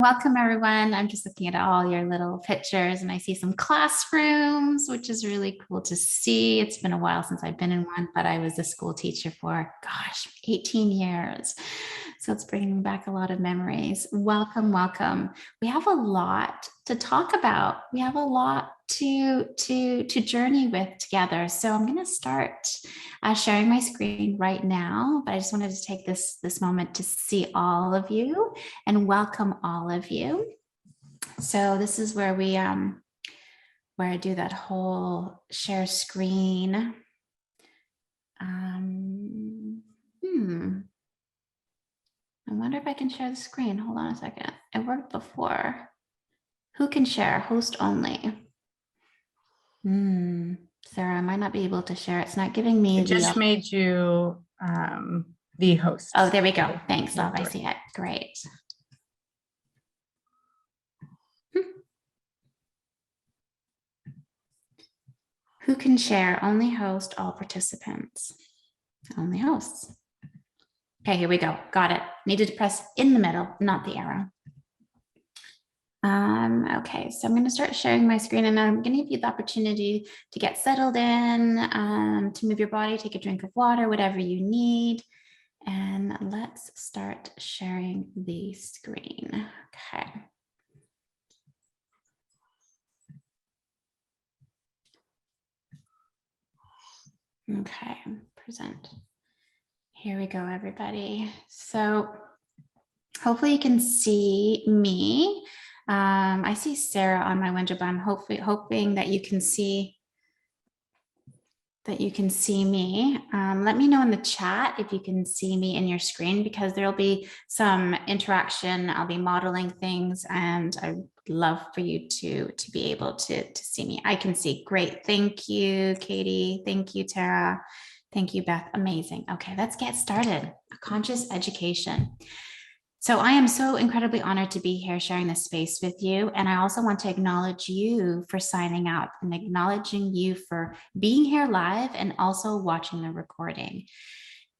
Welcome, everyone. I'm just looking at all your little pictures and I see some classrooms, which is really cool to see. It's been a while since I've been in one, but I was a school teacher for, 18 years. So it's bringing back a lot of memories. Welcome, welcome. We have a lot to talk about. We have a lot to journey with together. So I'm going to start sharing my screen right now, but I just wanted to take this moment to see all of you and welcome all of you. So this is where we where I do that whole share screen. I wonder if I can share the screen. Hold on a second. It worked before. Who can share? Host only. Sarah, I might not be able to share. It's not giving me it just made you the host. Oh, there we go. Thanks, love. I see it. Great. Who can share? Only host, all participants. Only hosts. Okay, here we go. Got it. Needed to press in the middle, not the arrow. Okay, so I'm going to start sharing my screen and I'm going to give you the opportunity to get settled in, to move your body, take a drink of water, whatever you need. And let's start sharing the screen. Okay. Okay, present. Here we go, everybody. So hopefully you can see me. I see Sarah on my window, but I'm hoping that you can see me. Let me know in the chat if you can see me in your screen, because there'll be some interaction. I'll be modeling things and I'd love for you to be able to see me. I can see. Great. Thank you, Katie. Thank you, Tara. Thank you, Beth. Amazing. Okay, let's get started. Conscious education. So I am so incredibly honored to be here sharing this space with you. And I also want to acknowledge you for signing up and acknowledging you for being here live and also watching the recording.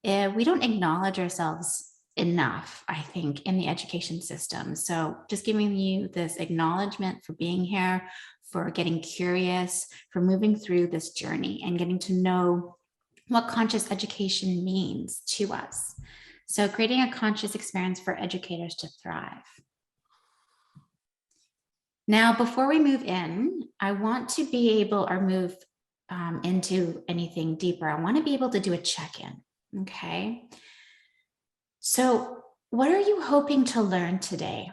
We don't acknowledge ourselves enough, I think, in the education system. So just giving you this acknowledgement for being here, for getting curious, for moving through this journey and getting to know what conscious education means to us. So creating a conscious experience for educators to thrive. Now, before we move in, I want to be able or move into anything deeper. I want to be able to do a check-in, okay? So what are you hoping to learn today?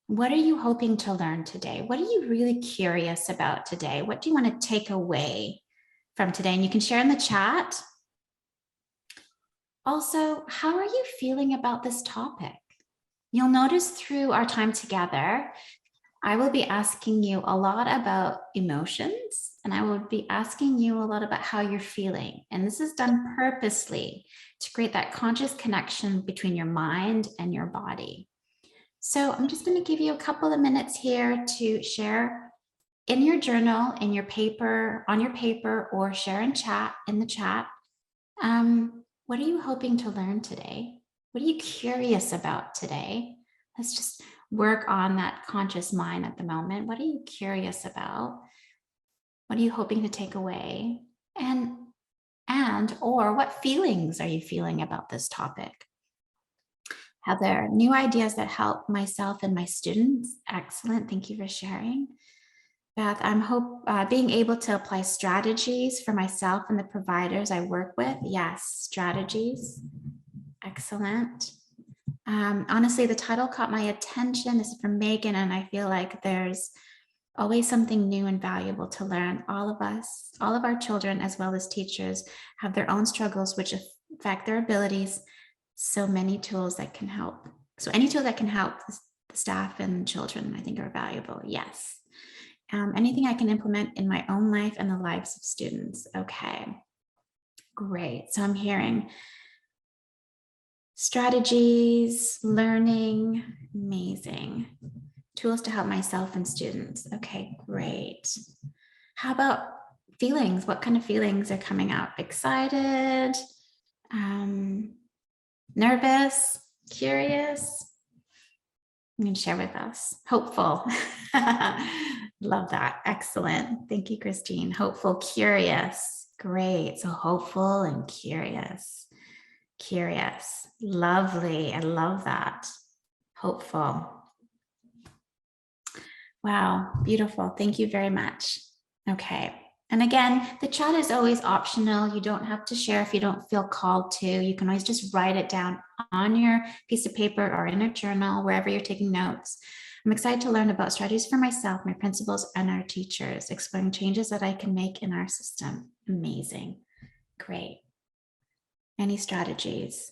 What are you hoping to learn today? What are you really curious about today? What do you want to take away from today? And you can share in the chat. Also, how are you feeling about this topic? You'll notice through our time together, I will be asking you a lot about emotions, and I will be asking you a lot about how you're feeling. And this is done purposely to create that conscious connection between your mind and your body. So I'm just going to give you a couple of minutes here to share in your journal, in your paper, on your paper, or share in the chat. What are you hoping to learn today? What are you curious about today? Let's just work on that conscious mind at the moment. What are you curious about? What are you hoping to take away? Or what feelings are you feeling about this topic? Are there new ideas that help myself and my students? Excellent. Thank you for sharing. Beth, I'm being able to apply strategies for myself and the providers I work with. Yes, strategies. Excellent. Honestly, the title caught my attention. This is from Megan, and I feel like there's always something new and valuable to learn. All of us, all of our children, as well as teachers, have their own struggles which affect their abilities. So many tools that can help. So any tool that can help the staff and children, I think, are valuable. Yes. Anything I can implement in my own life and the lives of students. Okay, great. So I'm hearing strategies, learning, amazing. Tools to help myself and students. Okay, great. How about feelings? What kind of feelings are coming up? Excited, nervous, curious, You can share with us. Hopeful. Love that. Excellent. Thank you, Christine. Hopeful, curious. Great. So hopeful and curious. Curious. Lovely. I love that. Hopeful. Wow. Beautiful. Thank you very much. Okay. And again, the chat is always optional. You don't have to share if you don't feel called to. You can always just write it down on your piece of paper or in a journal, wherever you're taking notes. I'm excited to learn about strategies for myself, my principals, and our teachers, exploring changes that I can make in our system. Amazing. Great. Any strategies?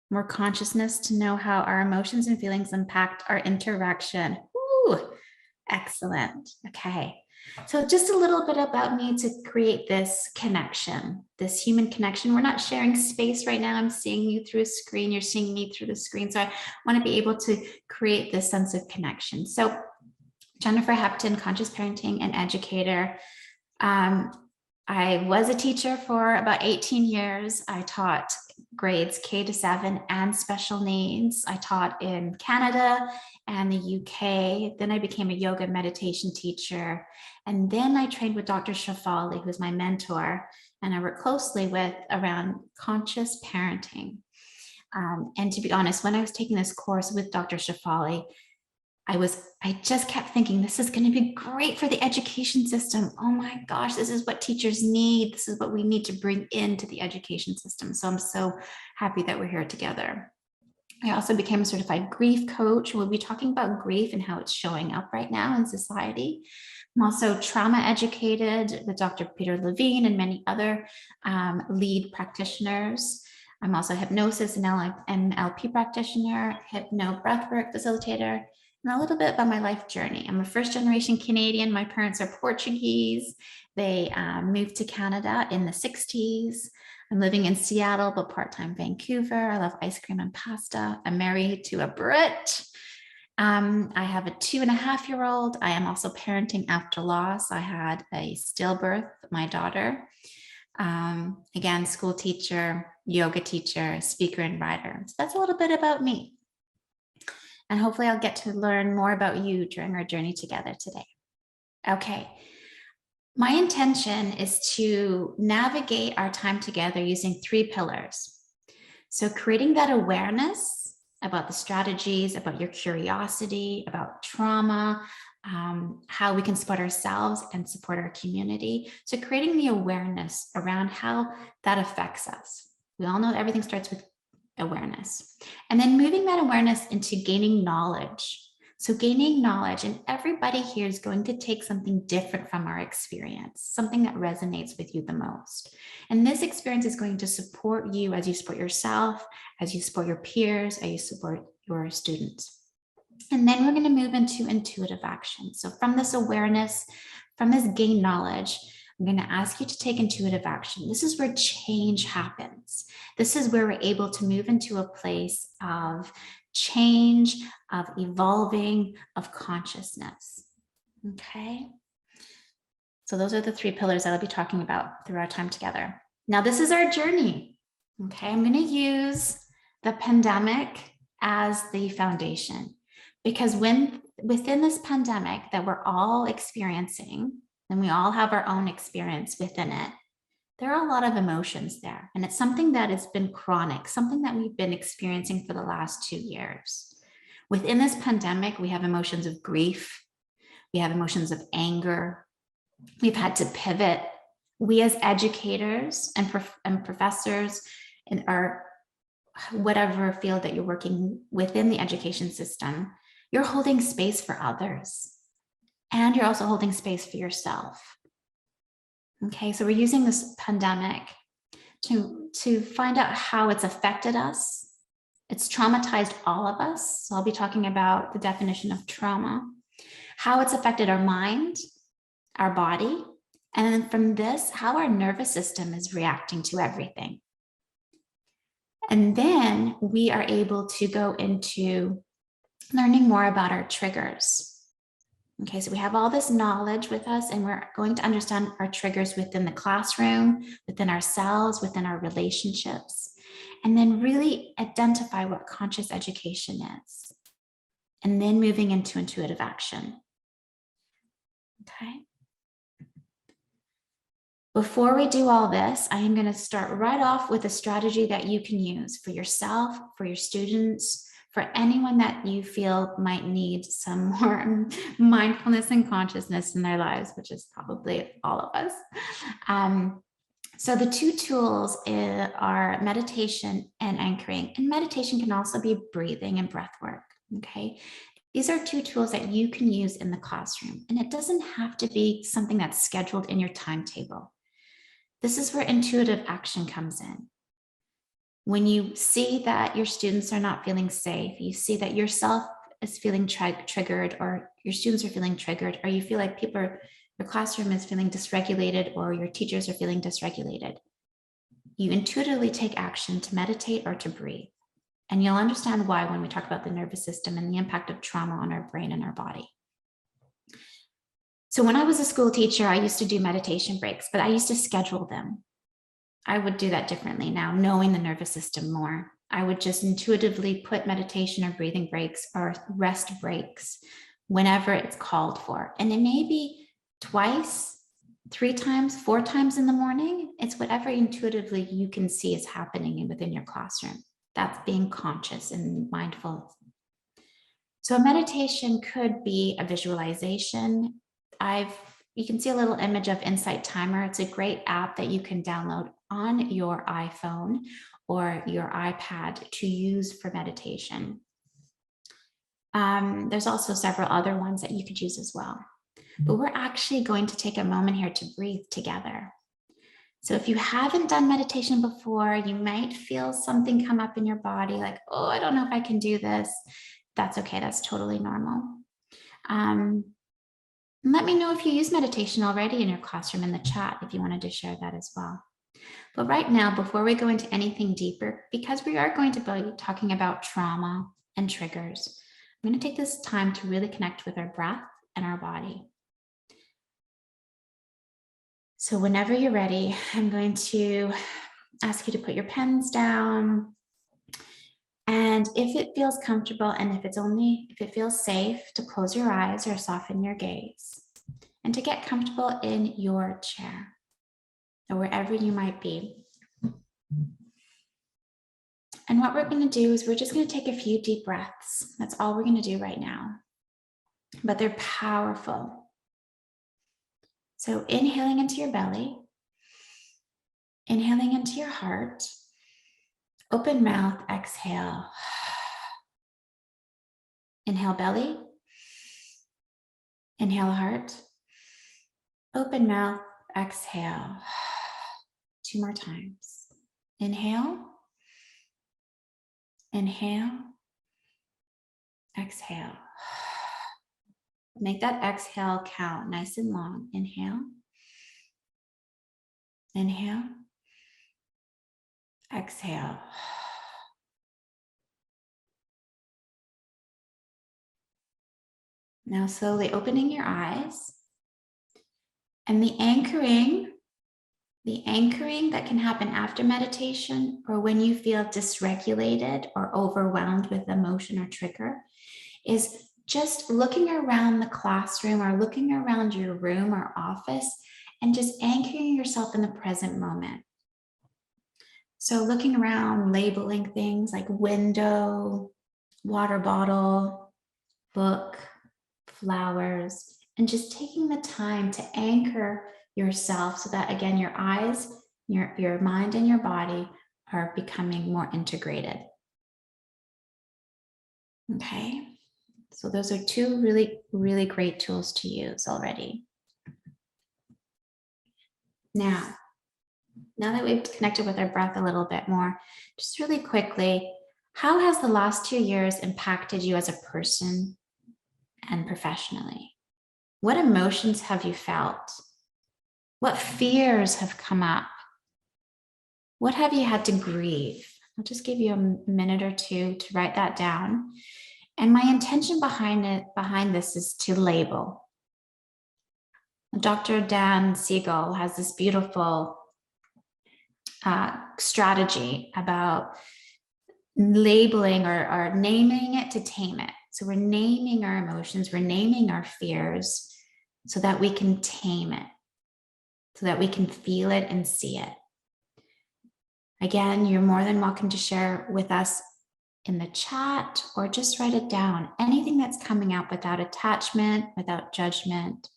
More consciousness to know how our emotions and feelings impact our interaction. Ooh, excellent. Okay. So just a little bit about me to create this connection, this human connection. We're not sharing space right now. I'm seeing you through a screen. You're seeing me through the screen. So I want to be able to create this sense of connection. So Jennifer Hepton, conscious parenting and educator. I was a teacher for about 18 years. I taught grades K to 7 and special needs. I taught in Canada and the UK. Then I became a yoga meditation teacher. And then I trained with Dr. Shafali, who's my mentor, and I work closely with around conscious parenting. And to be honest, when I was taking this course with Dr. Shafali, I just kept thinking, this is going to be great for the education system. Oh my gosh, this is what teachers need. This is what we need to bring into the education system. So I'm so happy that we're here together. I also became a certified grief coach. We'll be talking about grief and how it's showing up right now in society. I'm also trauma educated with Dr. Peter Levine and many other lead practitioners. I'm also a hypnosis and NLP practitioner, hypno breathwork facilitator, and a little bit about my life journey. I'm a first-generation Canadian. My parents are Portuguese. They moved to Canada in the 60s. I'm living in Seattle, but part-time Vancouver. I love ice cream and pasta. I'm married to a Brit. I have a 2.5-year-old. I am also parenting after loss. I had a stillbirth, my daughter. Again, school teacher, yoga teacher, speaker, and writer. So that's a little bit about me. And hopefully I'll get to learn more about you during our journey together today. Okay. My intention is to navigate our time together using 3 pillars. So creating that awareness about the strategies, about your curiosity, about trauma, how we can support ourselves and support our community. So creating the awareness around how that affects us. We all know that everything starts with awareness. And then moving that awareness into gaining knowledge. So gaining knowledge, and everybody here is going to take something different from our experience, something that resonates with you the most. And this experience is going to support you as you support yourself, as you support your peers, as you support your students. And then we're going to move into intuitive action. So from this awareness, from this gained knowledge, I'm going to ask you to take intuitive action. This is where change happens. This is where we're able to move into a place of change, of evolving, of consciousness. Okay. So those are the 3 pillars that I'll be talking about through our time together. Now, this is our journey. Okay. I'm going to use the pandemic as the foundation, because within this pandemic that we're all experiencing, and we all have our own experience within it, there are a lot of emotions there. And it's something that has been chronic, something that we've been experiencing for the last 2 years. Within this pandemic, we have emotions of grief. We have emotions of anger. We've had to pivot. We as educators and professors in our whatever field that you're working within the education system, you're holding space for others. And you're also holding space for yourself. Okay, so we're using this pandemic to find out how it's affected us. It's traumatized all of us. So I'll be talking about the definition of trauma, how it's affected our mind, our body, and then from this, how our nervous system is reacting to everything. And then we are able to go into learning more about our triggers. Okay, so we have all this knowledge with us, and we're going to understand our triggers within the classroom, within ourselves, within our relationships, and then really identify what conscious education is. and then moving into intuitive action. Okay. Before we do all this, I am going to start right off with a strategy that you can use for yourself, for your students, for anyone that you feel might need some more mindfulness and consciousness in their lives, which is probably all of us. So the two tools are meditation and anchoring. And meditation can also be breathing and breath work. Okay. These are two tools that you can use in the classroom. And it doesn't have to be something that's scheduled in your timetable. This is where intuitive action comes in. When you see that your students are not feeling safe, you see that yourself is feeling triggered, or your students are feeling triggered, or you feel like your classroom is feeling dysregulated, or your teachers are feeling dysregulated, you intuitively take action to meditate or to breathe. And you'll understand why when we talk about the nervous system and the impact of trauma on our brain and our body. So when I was a school teacher, I used to do meditation breaks, but I used to schedule them. I would do that differently now, knowing the nervous system more. I would just intuitively put meditation or breathing breaks or rest breaks whenever it's called for. And it may be twice, 3 times, 4 times in the morning. It's whatever intuitively you can see is happening within your classroom. That's being conscious and mindful. So a meditation could be a visualization. You can see a little image of Insight Timer. It's a great app that you can download on your iPhone or your iPad to use for meditation. There's also several other ones that you could use as well. But we're actually going to take a moment here to breathe together. So if you haven't done meditation before, you might feel something come up in your body like, oh, I don't know if I can do this. That's okay. That's totally normal. Let me know if you use meditation already in your classroom in the chat, if you wanted to share that as well. But right now, before we go into anything deeper, because we are going to be talking about trauma and triggers, I'm going to take this time to really connect with our breath and our body. So whenever you're ready, I'm going to ask you to put your pens down. And if it feels comfortable and if it feels safe, to close your eyes or soften your gaze and to get comfortable in your chair or wherever you might be. And what we're going to do is we're just going to take a few deep breaths. That's all we're going to do right now. But they're powerful. So inhaling into your belly, inhaling into your heart, open mouth, exhale. Inhale belly, inhale heart, open mouth, exhale. 2 more times. Inhale, inhale, exhale. Make that exhale count nice and long. Inhale, inhale, exhale. Now slowly opening your eyes, and the anchoring that can happen after meditation or when you feel dysregulated or overwhelmed with emotion or trigger is just looking around the classroom or looking around your room or office and just anchoring yourself in the present moment. So looking around, labeling things like window, water bottle, book, flowers, and just taking the time to anchor yourself so that, again, your eyes, your mind, and your body are becoming more integrated. Okay, so those are 2 really, really great tools to use already. Now that we've connected with our breath a little bit more, just really quickly, how has the last 2 years impacted you as a person and professionally? What emotions have you felt? What fears have come up? What have you had to grieve? I'll just give you a minute or 2 to write that down. And my intention behind this is to label. Dr. Dan Siegel has this beautiful strategy about labeling or naming it to tame it. So we're naming our emotions, we're naming our fears so that we can tame it, so that we can feel it and see it. Again, you're more than welcome to share with us in the chat or just write it down. Anything that's coming out without attachment, without judgment.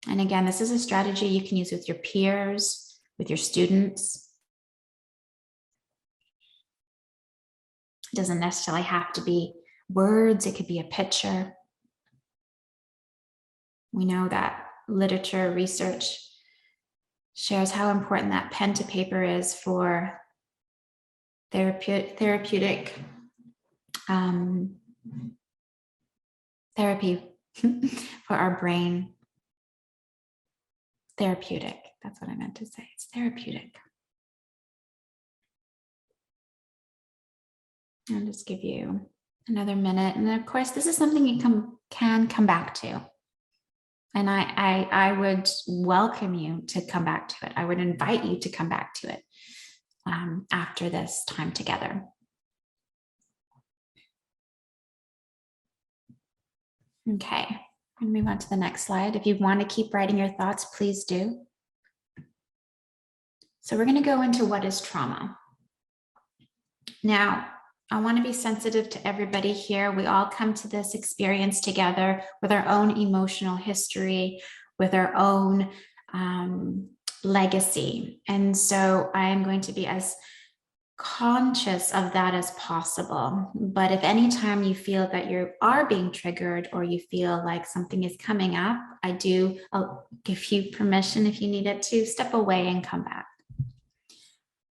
And again, this is a strategy you can use with your peers, with your students. It doesn't necessarily have to be words, it could be a picture. We know that literature research shares how important that pen to paper is for therapeutic therapy for our brain. Therapeutic, that's what I meant to say. It's therapeutic. I'll just give you another minute. And of course, this is something you can come back to. And I would welcome you to come back to it. I would invite you to come back to it after this time together. Okay, I'm gonna move on to the next slide. If you want to keep writing your thoughts, please do. So we're gonna go into what is trauma. Now, I want to be sensitive to everybody here. We all come to this experience together with our own emotional history, with our own legacy. And so I am going to be as conscious of that as possible. But if any time you feel that you are being triggered or you feel like something is coming up, I'll give you permission if you need it to step away and come back.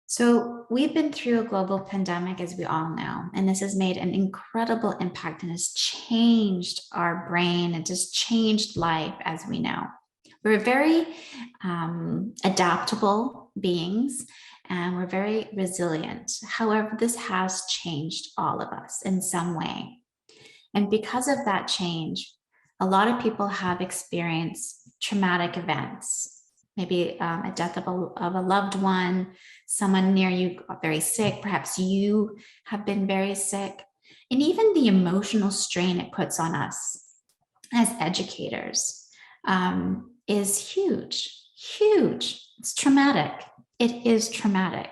So we've been through a global pandemic, as we all know, and this has made an incredible impact and has changed our brain and just changed life, as we know. We're very adaptable beings and we're very resilient. However, this has changed all of us in some way. And because of that change, a lot of people have experienced traumatic events. Maybe a death of a loved one, someone near you got very sick, perhaps you have been very sick, and even the emotional strain it puts on us as educators is huge, huge. It's traumatic. It is traumatic.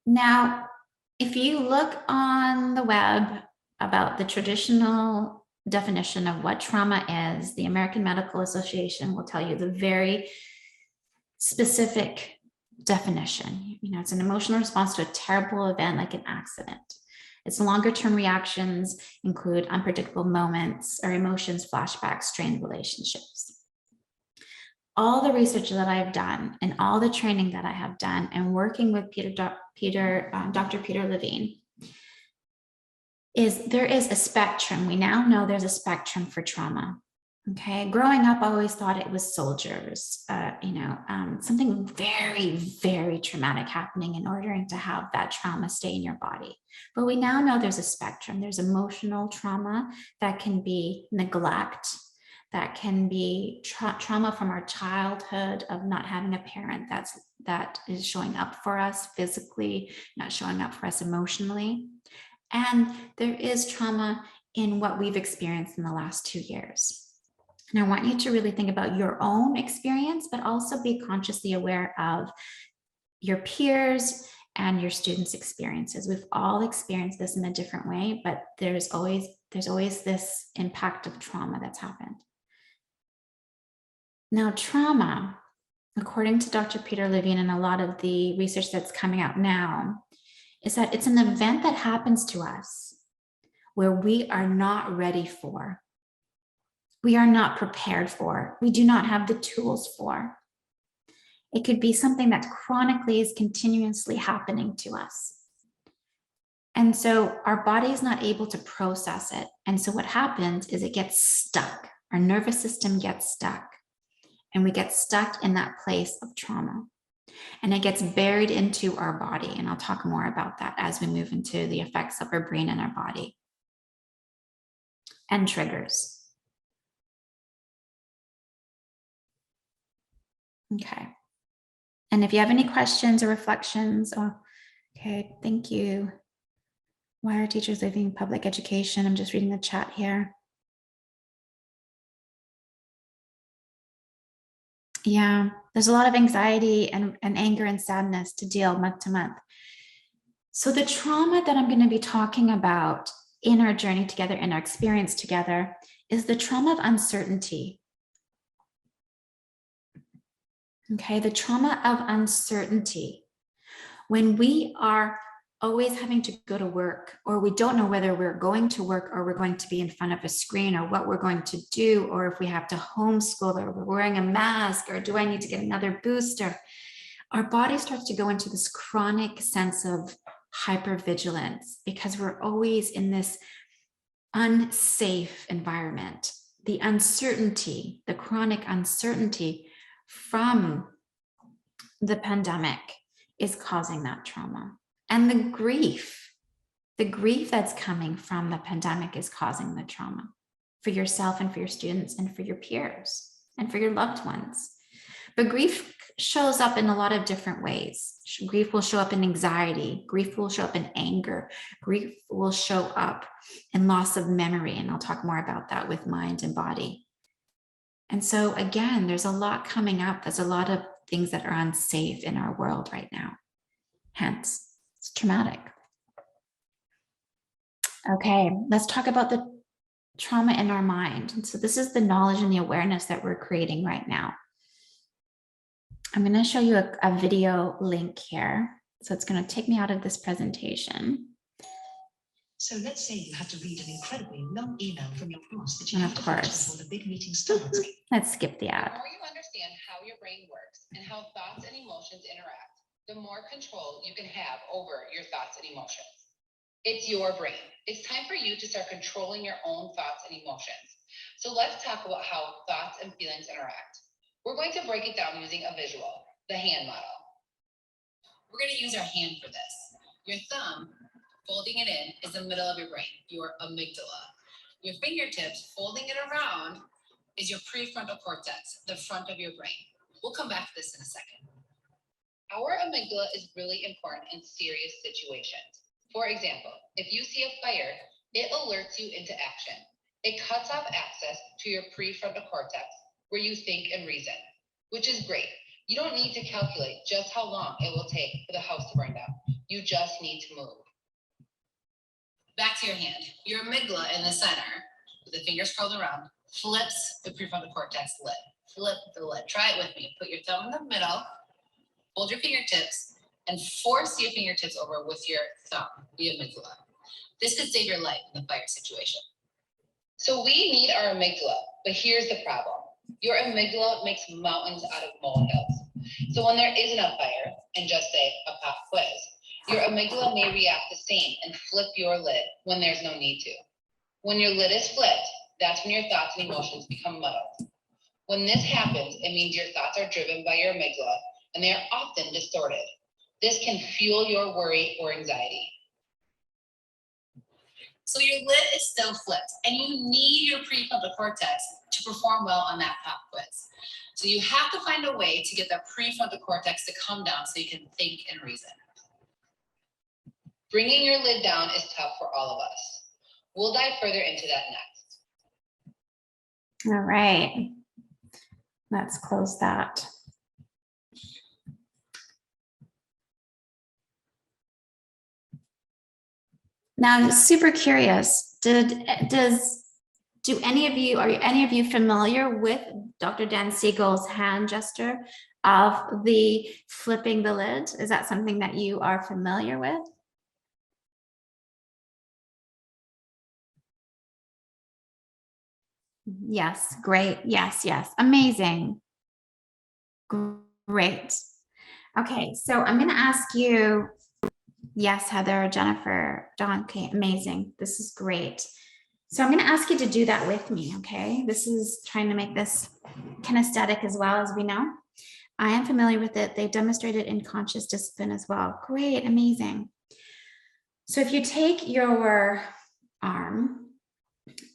Now, if you look on the web about the traditional definition of what trauma is, the American Medical Association will tell you the very specific definition. You know, it's an emotional response to a terrible event like an accident. Its longer term reactions include unpredictable moments or emotions, flashbacks, strained relationships. All the research that I've done and all the training that I have done and working with Dr. Peter Levine is there is a spectrum. We now know there's a spectrum for trauma. Okay, growing up, I always thought it was soldiers, something very, very traumatic happening in order to have that trauma stay in your body. But we now know there's a spectrum. There's emotional trauma that can be neglect, that can be trauma from our childhood of not having a parent that is showing up for us physically, not showing up for us emotionally. And there is trauma in what we've experienced in the last 2 years. And I want you to really think about your own experience, but also be consciously aware of your peers and your students' experiences. We've all experienced this in a different way, but there's always this impact of trauma that's happened. Now, trauma, according to Dr. Peter Levine and a lot of the research that's coming out now, is that it's an event that happens to us where we are not ready for. We are not prepared for. We do not have the tools for. It could be something that chronically is continuously happening to us. And so our body is not able to process it. And so what happens is it gets stuck. Our nervous system gets stuck. And we get stuck in that place of trauma. And it gets buried into our body. And I'll talk more about that as we move into the effects of our brain and our body. And triggers. Okay. And if you have any questions or reflections, okay, thank you. Why are teachers leaving public education? I'm just reading the chat here. Yeah, there's a lot of anxiety and anger and sadness to deal month to month. So the trauma that I'm going to be talking about in our journey together, in our experience together, is the trauma of uncertainty. Okay, the trauma of uncertainty. When we are always having to go to work, or we don't know whether we're going to work or we're going to be in front of a screen, or what we're going to do, or if we have to homeschool, or we're wearing a mask, or do I need to get another booster? Our body starts to go into this chronic sense of hypervigilance because we're always in this unsafe environment. The uncertainty, the chronic uncertainty from the pandemic is causing that trauma. And the grief that's coming from the pandemic is causing the trauma for yourself and for your students and for your peers and for your loved ones. But grief shows up in a lot of different ways. Grief will show up in anxiety. Grief will show up in anger. Grief will show up in loss of memory. And I'll talk more about that with mind and body. And so again, there's a lot coming up. There's a lot of things that are unsafe in our world right now. Hence, it's traumatic. Okay, let's talk about the trauma in our mind. And so this is the knowledge and the awareness that we're creating right now. I'm going to show you a video link here. So it's going to take me out of this presentation. So let's say you have to read an incredibly long email from your boss that you And have of to finish course, before the big meeting starts. let's skip the ad. The more you understand how your brain works and how thoughts and emotions interact, the more control you can have over your thoughts and emotions. It's your brain. It's time for you to start controlling your own thoughts and emotions. So let's talk about how thoughts and feelings interact. We're going to break it down using a visual, the hand model. We're going to use our hand for this. Your thumb, folding it in, is the middle of your brain, your amygdala. Your fingertips, folding it around, is your prefrontal cortex, the front of your brain. We'll come back to this in a second. Our amygdala is really important in serious situations. For example, if you see a fire, it alerts you into action. It cuts off access to your prefrontal cortex, where you think and reason, which is great. You don't need to calculate just how long it will take for the house to burn down. You just need to move. Back to your hand. Your amygdala in the center, with the fingers curled around, flips the prefrontal cortex lid. Flip the lid. Try it with me. Put your thumb in the middle, hold your fingertips, and force your fingertips over with your thumb, the amygdala. This could save your life in the fire situation. So we need our amygdala, but here's the problem. Your amygdala makes mountains out of molehills. So when there isn't a fire, and just say a pop quiz, your amygdala may react the same and flip your lid when there's no need to. When your lid is flipped, that's when your thoughts and emotions become muddled. When this happens, it means your thoughts are driven by your amygdala, and they are often distorted. This can fuel your worry or anxiety. So your lid is still flipped, and you need your prefrontal cortex to perform well on that pop quiz. So you have to find a way to get the prefrontal cortex to come down so you can think and reason. Bringing your lid down is tough for all of us. We'll dive further into that next. All right, let's close that. Now, I'm super curious, are any of you familiar with Dr. Dan Siegel's hand gesture of the flipping the lid? Is that something that you are familiar with? Yes, great. Yes, amazing. Great. Okay, so I'm going to ask you, yes, Heather, Jennifer, Don, okay, amazing. This is great. So I'm going to ask you to do that with me, okay? This is trying to make this kinesthetic as well, as we know. I am familiar with it. They demonstrated in conscious discipline as well. Great, amazing. So if you take your arm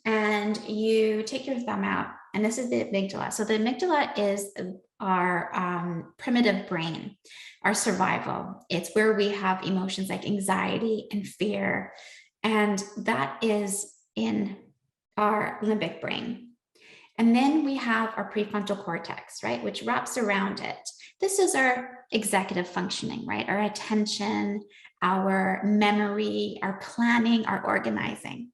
and you take your thumb out, and this is the amygdala. So the amygdala is our primitive brain, our survival. It's where we have emotions like anxiety and fear. And that is in our limbic brain. And then we have our prefrontal cortex, right, which wraps around it. This is our executive functioning, right? Our attention, our memory, our planning, our organizing.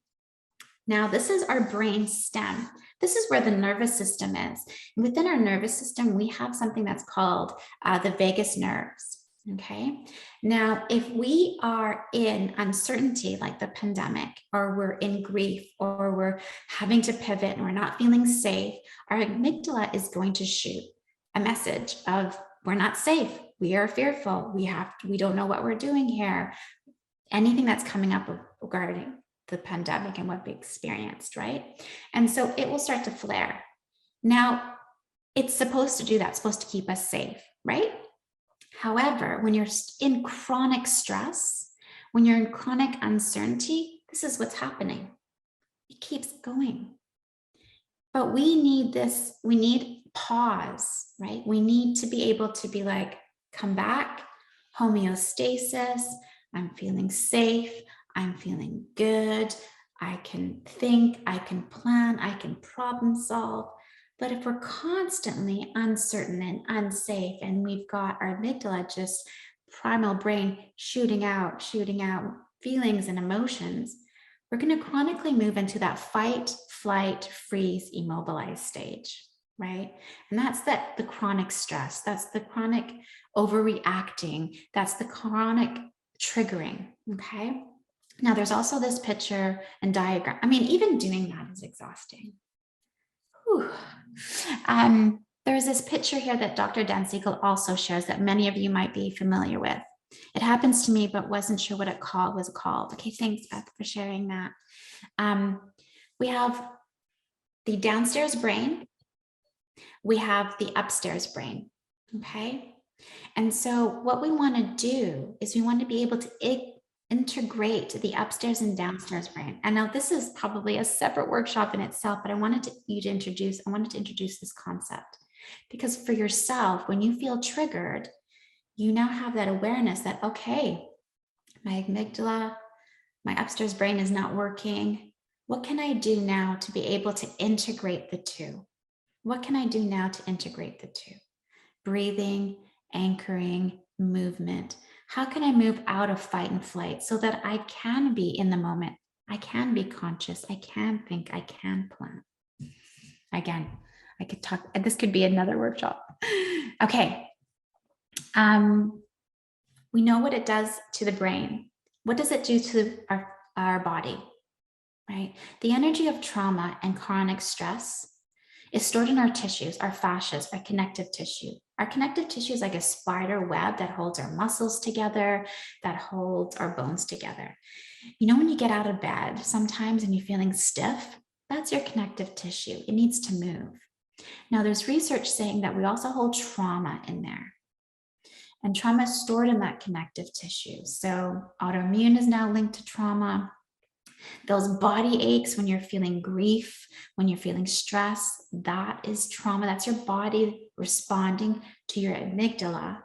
Now, this is our brain stem. This is where the nervous system is. And within our nervous system, we have something that's called the vagus nerves. Okay. Now, if we are in uncertainty, like the pandemic, or we're in grief, or we're having to pivot and we're not feeling safe, our amygdala is going to shoot a message of, we're not safe. We are fearful. We don't know what we're doing here. Anything that's coming up regarding the pandemic and what we experienced, right? And so it will start to flare. Now, it's supposed to do that, it's supposed to keep us safe, right? However, when you're in chronic stress, when you're in chronic uncertainty, this is what's happening. It keeps going. But we need this, we need pause, right? We need to be able to be like, come back, homeostasis, I'm feeling safe, I'm feeling good, I can think, I can plan, I can problem solve. But if we're constantly uncertain and unsafe, and we've got our amygdala, just primal brain shooting out feelings and emotions, we're going to chronically move into that fight, flight, freeze, immobilize stage, right? And that's the chronic stress. That's the chronic overreacting. That's the chronic triggering, okay? Now, there's also this picture and diagram. I mean, even doing that is exhausting. Whew. There's this picture here that Dr. Dan Siegel also shares that many of you might be familiar with. It happens to me, but wasn't sure what it was called. Okay, thanks, Beth, for sharing that. We have the downstairs brain. We have the upstairs brain, okay? And so what we want to do is we want to be able to integrate the upstairs and downstairs brain. And now this is probably a separate workshop in itself, but I wanted to introduce this concept, because for yourself, when you feel triggered, you now have that awareness that, okay, my amygdala, my upstairs brain is not working. What can I do now to be able to integrate the two? What can I do now to integrate the two? Breathing, anchoring, movement. How can I move out of fight and flight so that I can be in the moment? I can be conscious. I can think. I can plan. Again, I could talk, this could be another workshop. Okay. We know what it does to the brain. What does it do to our body, right? The energy of trauma and chronic stress is stored in our tissues, our fascias, our connective tissue. Our connective tissue is like a spider web that holds our muscles together, that holds our bones together. You know, when you get out of bed sometimes and you're feeling stiff, that's your connective tissue. It needs to move. Now, there's research saying that we also hold trauma in there. And trauma is stored in that connective tissue. So autoimmune is now linked to trauma. Those body aches when you're feeling grief, when you're feeling stress, that is trauma. That's your body responding to your amygdala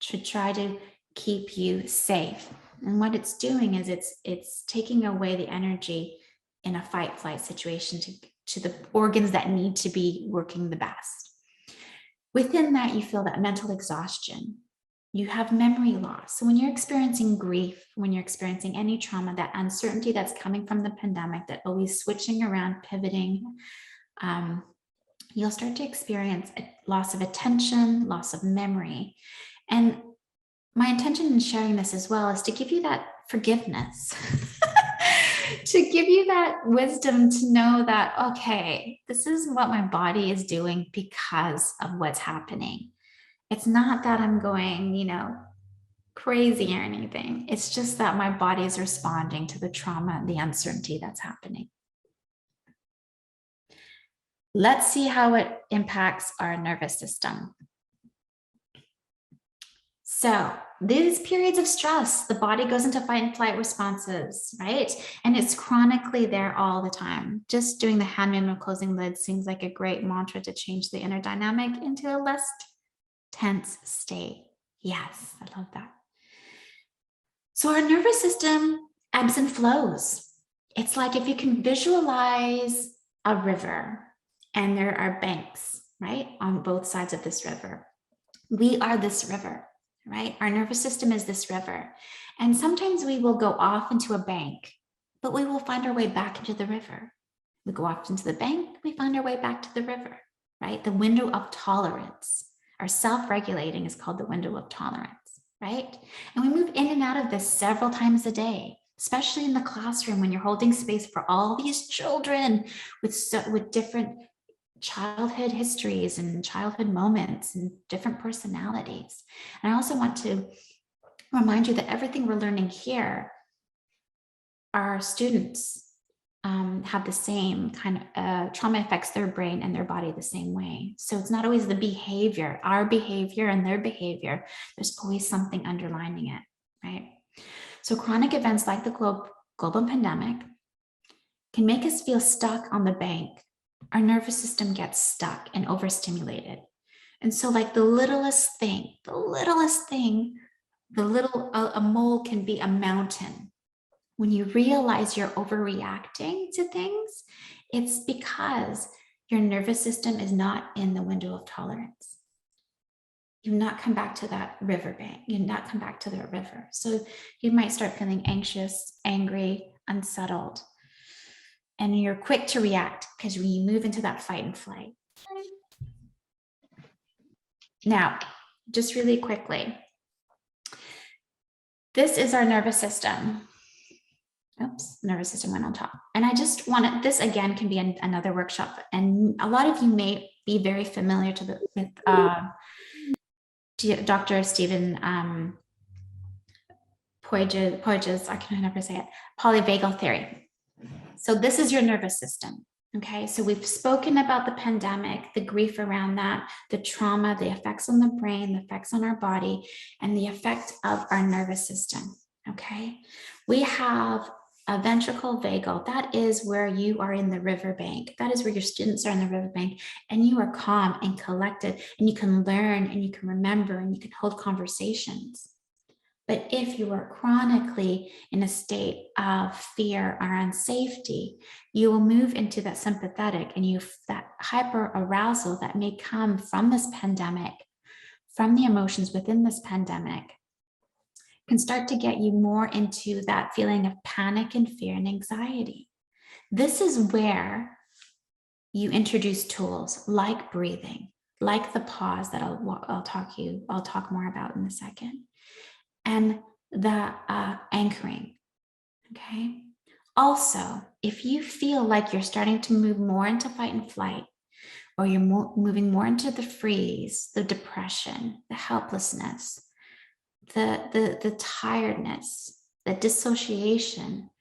to try to keep you safe. And what it's doing is it's taking away the energy in a fight flight situation to the organs that need to be working the best. Within that, you feel that mental exhaustion. You have memory loss. So when you're experiencing grief, when you're experiencing any trauma, that uncertainty that's coming from the pandemic, that always switching around, pivoting, you'll start to experience a loss of attention, loss of memory. And my intention in sharing this as well is to give you that forgiveness, to give you that wisdom to know that, okay, this is what my body is doing because of what's happening. It's not that I'm going, crazy or anything. It's just that my body is responding to the trauma and the uncertainty that's happening. Let's see how it impacts our nervous system. So these periods of stress, the body goes into fight and flight responses, right? And it's chronically there all the time. Just doing the hand movement of closing lids seems like a great mantra to change the inner dynamic into a less tense state. Yes, I love that. So our nervous system ebbs and flows. It's like if you can visualize a river and there are banks, right, on both sides of this river. We are this river, right? Our nervous system is this river. And sometimes we will go off into a bank, but we will find our way back into the river. We go off into the bank, we find our way back to the river, right? The window of tolerance. Our self-regulating is called the window of tolerance, right? And we move in and out of this several times a day, especially in the classroom when you're holding space for all these children with different childhood histories and childhood moments and different personalities. And I also want to remind you that everything we're learning here, our students have the same kind of trauma affects their brain and their body the same way. So it's not always the behavior, our behavior and their behavior. There's always something underlining it, right? So chronic events like the global pandemic can make us feel stuck on the bank. Our nervous system gets stuck and overstimulated. And so like a mole can be a mountain. When you realize you're overreacting to things, it's because your nervous system is not in the window of tolerance. You've not come back to that riverbank. You've not come back to that river. So you might start feeling anxious, angry, unsettled. And you're quick to react because when you move into that fight and flight. Now, just really quickly, this is our nervous system. Oops, nervous system went on top. And I just wanted, this again can be another workshop. And a lot of you may be very familiar with Dr. Stephen Poige's, I can never say it, polyvagal theory. So this is your nervous system. Okay, so we've spoken about the pandemic, the grief around that, the trauma, the effects on the brain, the effects on our body, and the effect of our nervous system. Okay, we have a ventricle vagal. That is where you are in the riverbank. That is where your students are in the riverbank, and you are calm and collected, and you can learn and you can remember and you can hold conversations. But if you are chronically in a state of fear or unsafety, you will move into that sympathetic and that hyper arousal that may come from this pandemic, from the emotions within this pandemic, can start to get you more into that feeling of panic and fear and anxiety. This is where you introduce tools like breathing, like the pause that I'll talk more about in a second, and the anchoring. Okay. Also, if you feel like you're starting to move more into fight and flight, or you're moving more into the freeze, the depression, the helplessness, the tiredness, the dissociation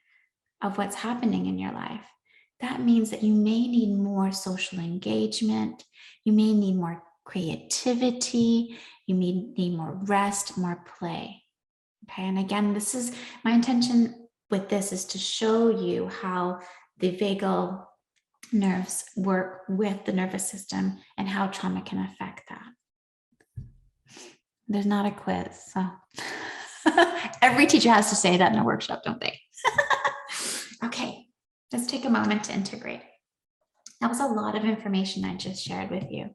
of what's happening in your life, that means that you may need more social engagement, you may need more creativity, you may need more rest, more play. Okay, and again, this is my intention with this is to show you how the vagal nerves work with the nervous system and how trauma can affect that. There's not a quiz, so every teacher has to say that in a workshop, don't they? Okay, let's take a moment to integrate. That was a lot of information I just shared with you.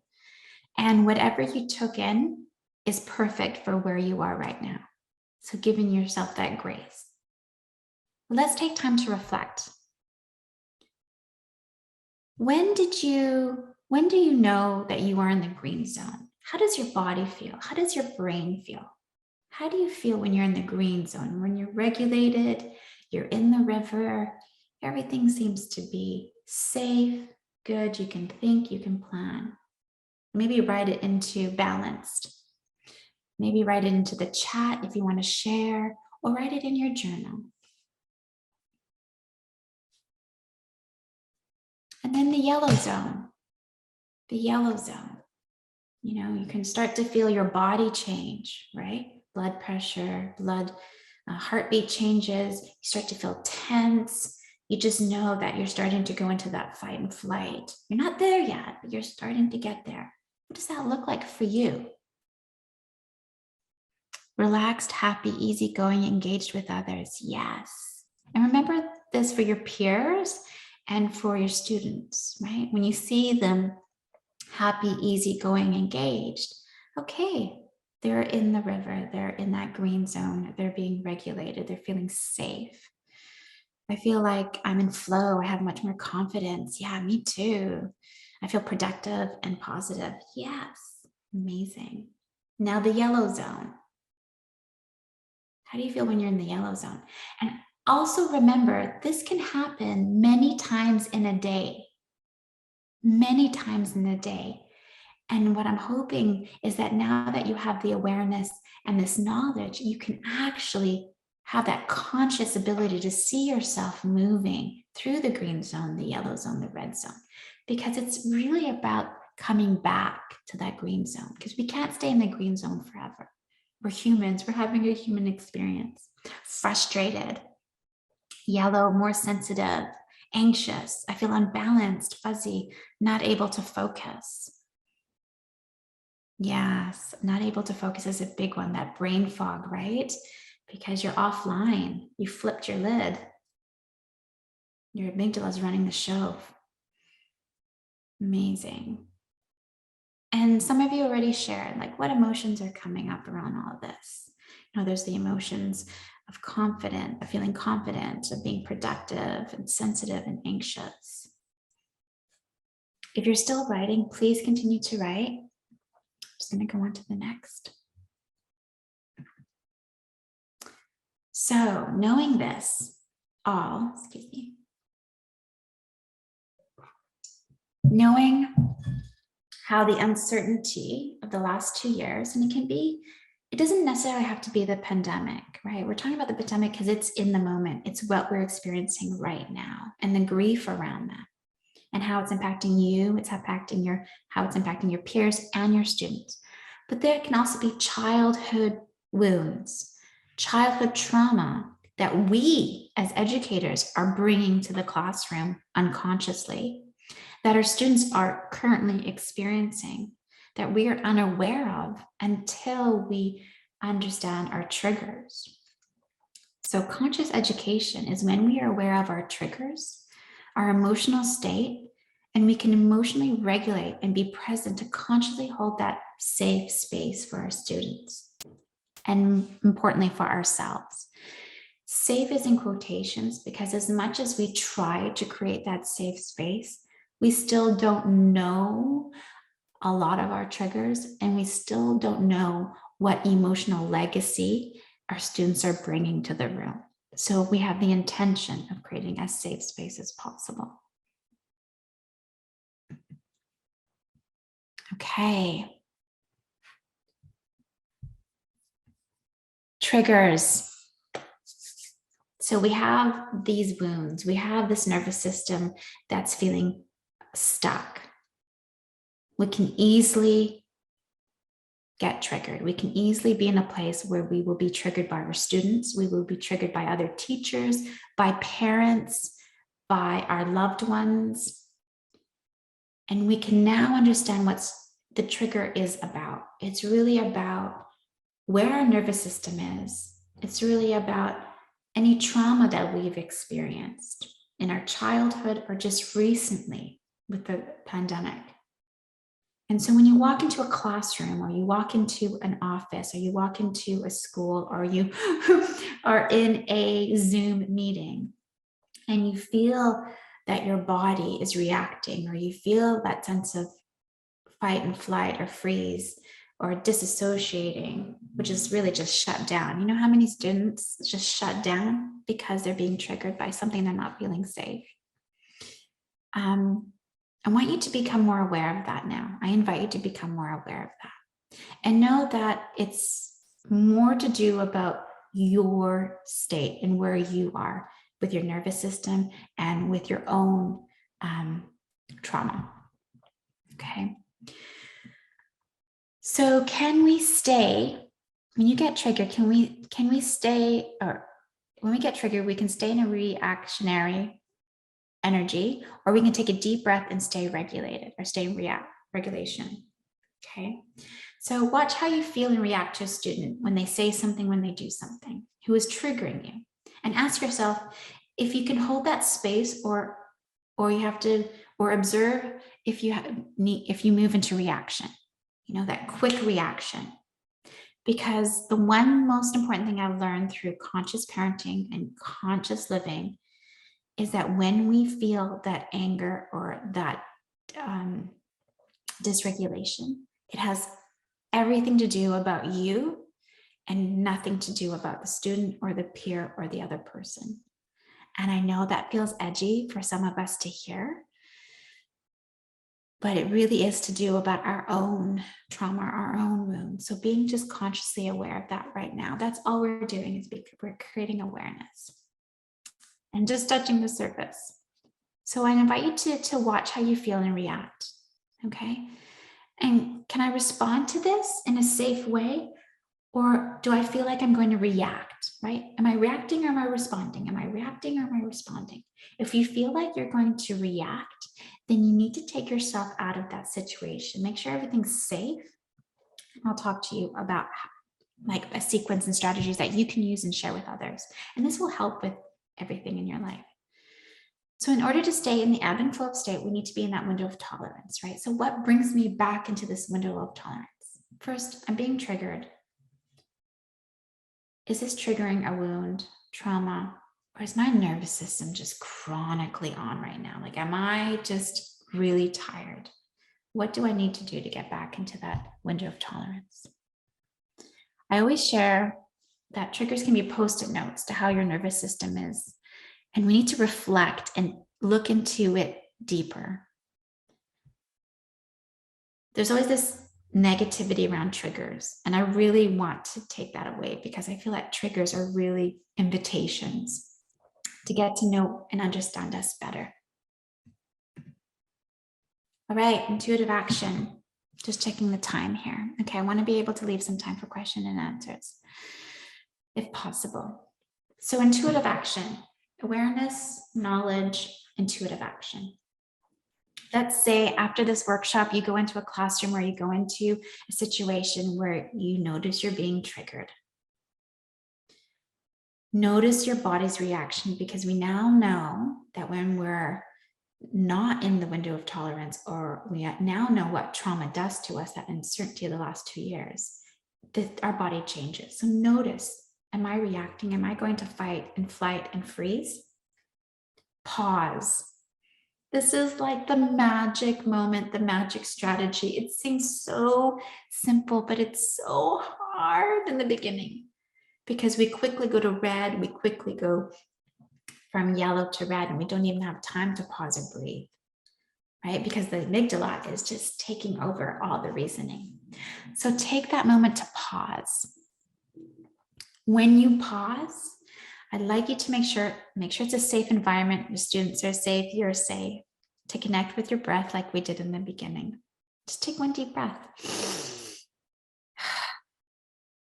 And whatever you took in is perfect for where you are right now. So giving yourself that grace. Let's take time to reflect. When do you know that you are in the green zone? How does your body feel? How does your brain feel? How do you feel when you're in the green zone? When you're regulated, you're in the river, everything seems to be safe, good, you can think, you can plan. Maybe write it into balanced. Maybe write it into the chat if you want to share, or write it in your journal. And then the yellow zone. The yellow zone. You know, you can start to feel your body change, right? Blood pressure, heartbeat changes. You start to feel tense. You just know that you're starting to go into that fight and flight. You're not there yet, but you're starting to get there. What does that look like for you? Relaxed, happy, easygoing, engaged with others. Yes. And remember this for your peers and for your students, right? When you see them happy, easygoing, engaged, okay, they're in the river, they're in that green zone, they're being regulated, they're feeling safe. I feel like I'm in flow, I have much more confidence. Yeah, me too. I feel productive and positive. Yes, amazing. Now the yellow zone. How do you feel when you're in the yellow zone? And also remember, this can happen many times in a day. Many times in a day. And what I'm hoping is that now that you have the awareness and this knowledge, you can actually have that conscious ability to see yourself moving through the green zone, the yellow zone, the red zone, because it's really about coming back to that green zone, because we can't stay in the green zone forever. We're humans, we're having a human experience. Frustrated, yellow, more sensitive, anxious. I feel unbalanced, fuzzy, not able to focus. Yes, not able to focus is a big one, that brain fog, right? Because you're offline, you flipped your lid. Your amygdala is running the show. Amazing. And some of you already shared, like, what emotions are coming up around all of this? You know, there's the emotions of confident, of feeling confident, of being productive and sensitive and anxious. If you're still writing, please continue to write. I'm just going to go on to the next. So knowing this all, knowing how the uncertainty of the last 2 years, and it doesn't necessarily have to be the pandemic, right? We're talking about the pandemic because it's in the moment. It's what we're experiencing right now, and the grief around that, and how it's impacting you, how it's impacting your peers and your students. But there can also be childhood wounds, childhood trauma that we as educators are bringing to the classroom unconsciously, that our students are currently experiencing, that we are unaware of until we understand our triggers. So conscious education is when we are aware of our triggers, our emotional state, and we can emotionally regulate and be present to consciously hold that safe space for our students, and importantly for ourselves. Safe is in quotations because as much as we try to create that safe space, we still don't know a lot of our triggers, and we still don't know what emotional legacy our students are bringing to the room. So we have the intention of creating as safe space as possible. Okay. Triggers. So we have these wounds, we have this nervous system that's feeling stuck. We can easily get triggered. We can easily be in a place where we will be triggered by our students, we will be triggered by other teachers, by parents, by our loved ones. And we can now understand what the trigger is about. It's really about where our nervous system is. It's really about any trauma that we've experienced in our childhood or just recently with the pandemic. And so when you walk into a classroom, or you walk into an office, or you walk into a school, or you are in a Zoom meeting, and you feel that your body is reacting, or you feel that sense of fight and flight or freeze or disassociating, which is really just shut down. You know how many students just shut down because they're being triggered by something they're not feeling safe? I want you to become more aware of that now. I invite you to become more aware of that. And know that it's more to do about your state and where you are with your nervous system and with your own trauma. Okay. So can we stay, when you get triggered, can we stay, or when we get triggered, we can stay in a reactionary energy, or we can take a deep breath and stay regulated, or stay in regulation. Okay. So watch how you feel and react to a student when they say something, when they do something, who is triggering you. And ask yourself if you can hold that space, or you have to, or observe if you move into reaction, that quick reaction. Because the one most important thing I've learned through conscious parenting and conscious living is that when we feel that anger or that dysregulation, it has everything to do about you and nothing to do about the student or the peer or the other person. And I know that feels edgy for some of us to hear, but it really is to do about our own trauma, our own wounds. So being just consciously aware of that right now, that's all we're doing, is we're creating awareness and just touching the surface. So I invite you to watch how you feel and react, okay? And can I respond to this in a safe way? Or do I feel like I'm going to react, right? Am I reacting or am I responding? Am I reacting or am I responding? If you feel like you're going to react, then you need to take yourself out of that situation. Make sure everything's safe. I'll talk to you about like a sequence and strategies that you can use and share with others. And this will help with everything in your life. So in order to stay in the ebb and flow state, we need to be in that window of tolerance, right? So what brings me back into this window of tolerance? First, I'm being triggered. Is this triggering a wound, trauma, or is my nervous system just chronically on right now? Like, am I just really tired? What do I need to do to get back into that window of tolerance? I always share that triggers can be post-it notes to how your nervous system is. And we need to reflect and look into it deeper. There's always this negativity around triggers. And I really want to take that away, because I feel like triggers are really invitations to get to know and understand us better. All right, intuitive action. Just checking the time here. Okay, I want to be able to leave some time for question and answers, if possible. So intuitive action, awareness, knowledge, intuitive action. Let's say after this workshop, you go into a classroom or you go into a situation where you notice you're being triggered. Notice your body's reaction, because we now know that when we're not in the window of tolerance, or we now know what trauma does to us, that uncertainty of the last 2 years, that our body changes. So notice, am I reacting? Am I going to fight and flight and freeze? Pause. This is like the magic moment, the magic strategy. It seems so simple, but it's so hard in the beginning, because we quickly go to red, we quickly go from yellow to red, and we don't even have time to pause or breathe, right? Because the amygdala is just taking over all the reasoning. So take that moment to pause. When you pause, I'd like you to make sure it's a safe environment. Your students are safe, you're safe. To connect with your breath like we did in the beginning. Just take one deep breath.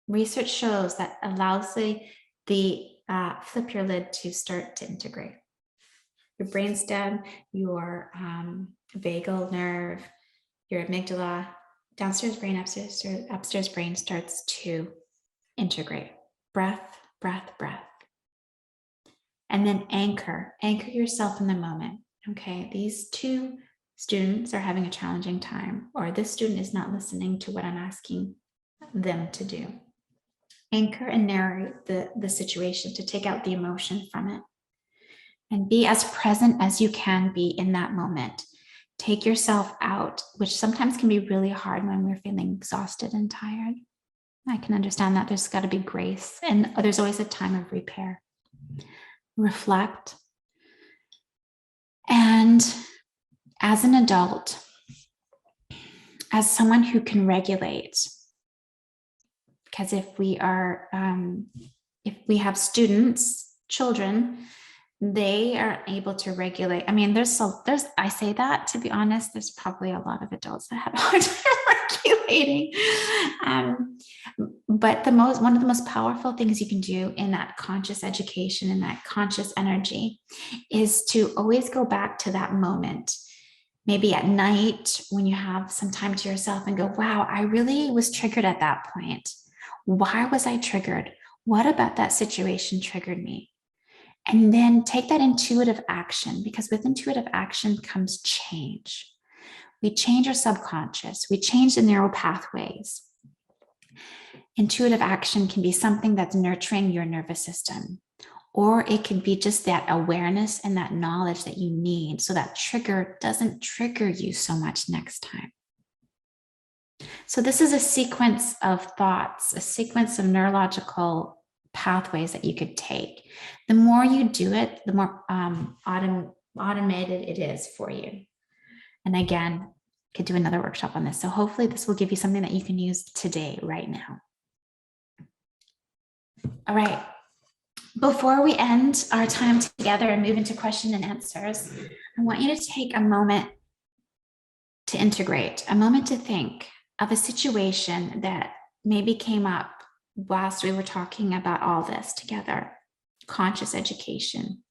Research shows that allows the flip your lid to start to integrate. Your brainstem, your vagal nerve, your amygdala, downstairs brain, upstairs brain starts to integrate. Breath, breath, breath. And then anchor yourself in the moment. Okay, these two students are having a challenging time, or this student is not listening to what I'm asking them to do. Anchor and narrate the situation to take out the emotion from it. And be as present as you can be in that moment. Take yourself out, which sometimes can be really hard when we're feeling exhausted and tired. I can understand that. There's got to be grace, and there's always a time of repair. Reflect. And as an adult, as someone who can regulate, because if we have students, children, they are able to regulate. I mean, I say that, to be honest, there's probably a lot of adults that have a hard time regulating. But one of the most powerful things you can do in that conscious education and that conscious energy is to always go back to that moment Maybe at night when you have some time to yourself and go, wow, I really was triggered at that point. Why was I triggered? What about that situation triggered me? And then take that intuitive action, because with intuitive action comes change. We change our subconscious, we change the neural pathways. Intuitive action can be something that's nurturing your nervous system, or it could be just that awareness and that knowledge that you need so that trigger doesn't trigger you so much next time. So this is a sequence of thoughts, a sequence of neurological pathways that you could take. The more you do it, the more automated it is for you. And again, could do another workshop on this. So hopefully this will give you something that you can use today, right now. All right. Before we end our time together and move into question and answers, I want you to take a moment to integrate, a moment to think of a situation that maybe came up whilst we were talking about all this together, conscious education.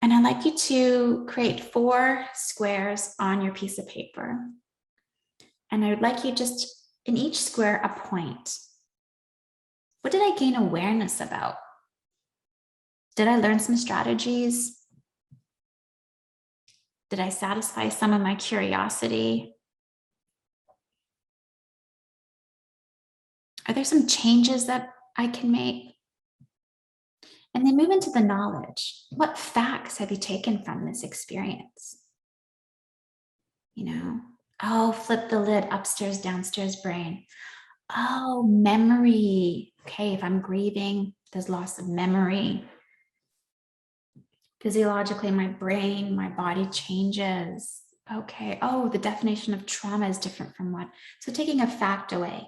And I'd like you to create 4 squares on your piece of paper. And I would like you just in each square a point. What did I gain awareness about? Did I learn some strategies? Did I satisfy some of my curiosity? Are there some changes that I can make? And then move into the knowledge. What facts have you taken from this experience? You know, oh, flip the lid, upstairs, downstairs brain. Oh, memory. Okay, if I'm grieving, there's loss of memory. Physiologically, my brain, my body changes. Okay, oh, the definition of trauma is different from what. So taking a fact away.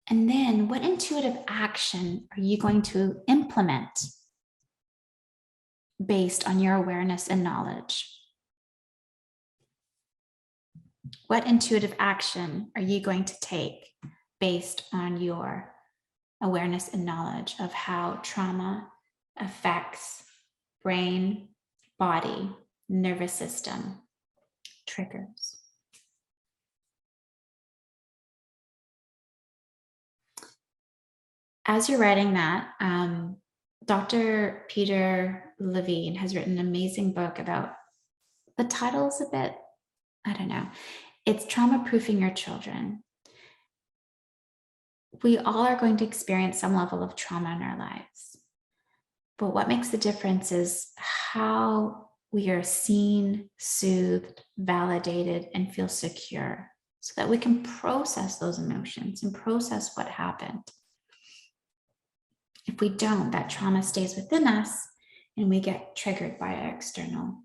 And then what intuitive action are you going to implement based on your awareness and knowledge? What intuitive action are you going to take based on your awareness and knowledge of how trauma affects brain, body, nervous system, triggers? As you're writing that, Dr. Peter Levine has written an amazing book about, the title's a bit, I don't know. It's Trauma Proofing Your Children. We all are going to experience some level of trauma in our lives. But what makes the difference is how we are seen, soothed, validated, and feel secure so that we can process those emotions and process what happened. If we don't, that trauma stays within us and we get triggered by our external.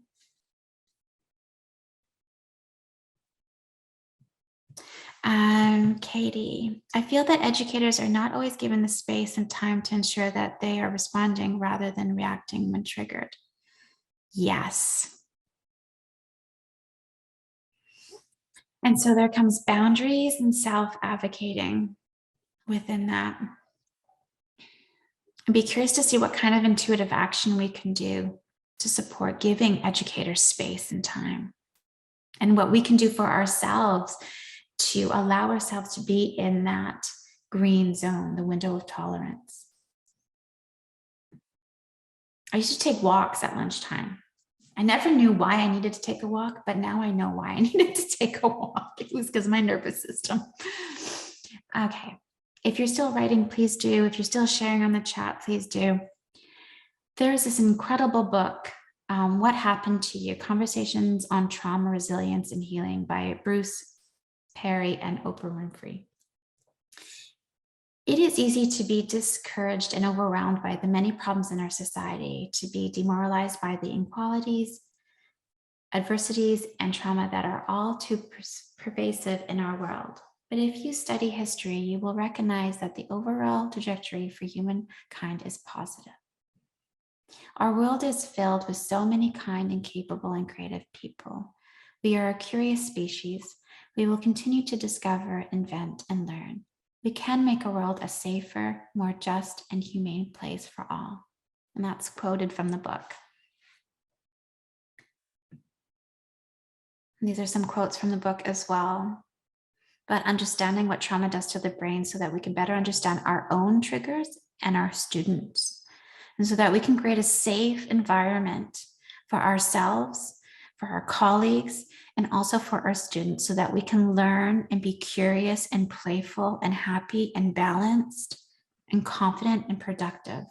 Katie, I feel that educators are not always given the space and time to ensure that they are responding rather than reacting when triggered. Yes. And so there comes boundaries and self-advocating within that. I'd be curious to see what kind of intuitive action we can do to support giving educators space and time, and what we can do for ourselves to allow ourselves to be in that green zone, the window of tolerance. I used to take walks at lunchtime. I never knew why I needed to take a walk, but now I know why I needed to take a walk. It was because of my nervous system. Okay. If you're still writing, please do. If you're still sharing on the chat, please do. There's this incredible book, What Happened to You? Conversations on Trauma, Resilience, and Healing by Bruce Perry and Oprah Winfrey. It is easy to be discouraged and overwhelmed by the many problems in our society, to be demoralized by the inequalities, adversities, and trauma that are all too pervasive in our world. But if you study history, you will recognize that the overall trajectory for humankind is positive. Our world is filled with so many kind and capable and creative people. We are a curious species. We will continue to discover, invent, and learn. We can make a world a safer, more just, and humane place for all. And that's quoted from the book. These are some quotes from the book as well. But understanding what trauma does to the brain so that we can better understand our own triggers and our students. And so that we can create a safe environment for ourselves, for our colleagues, and also for our students so that we can learn and be curious and playful and happy and balanced and confident and productive.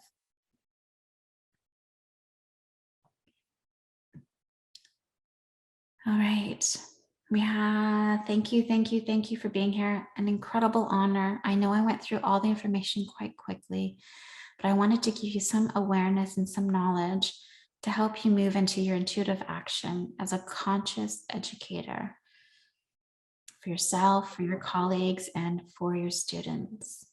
All right. Thank you for being here. An incredible honor. I know I went through all the information quite quickly, but I wanted to give you some awareness and some knowledge to help you move into your intuitive action as a conscious educator for yourself, for your colleagues, and for your students.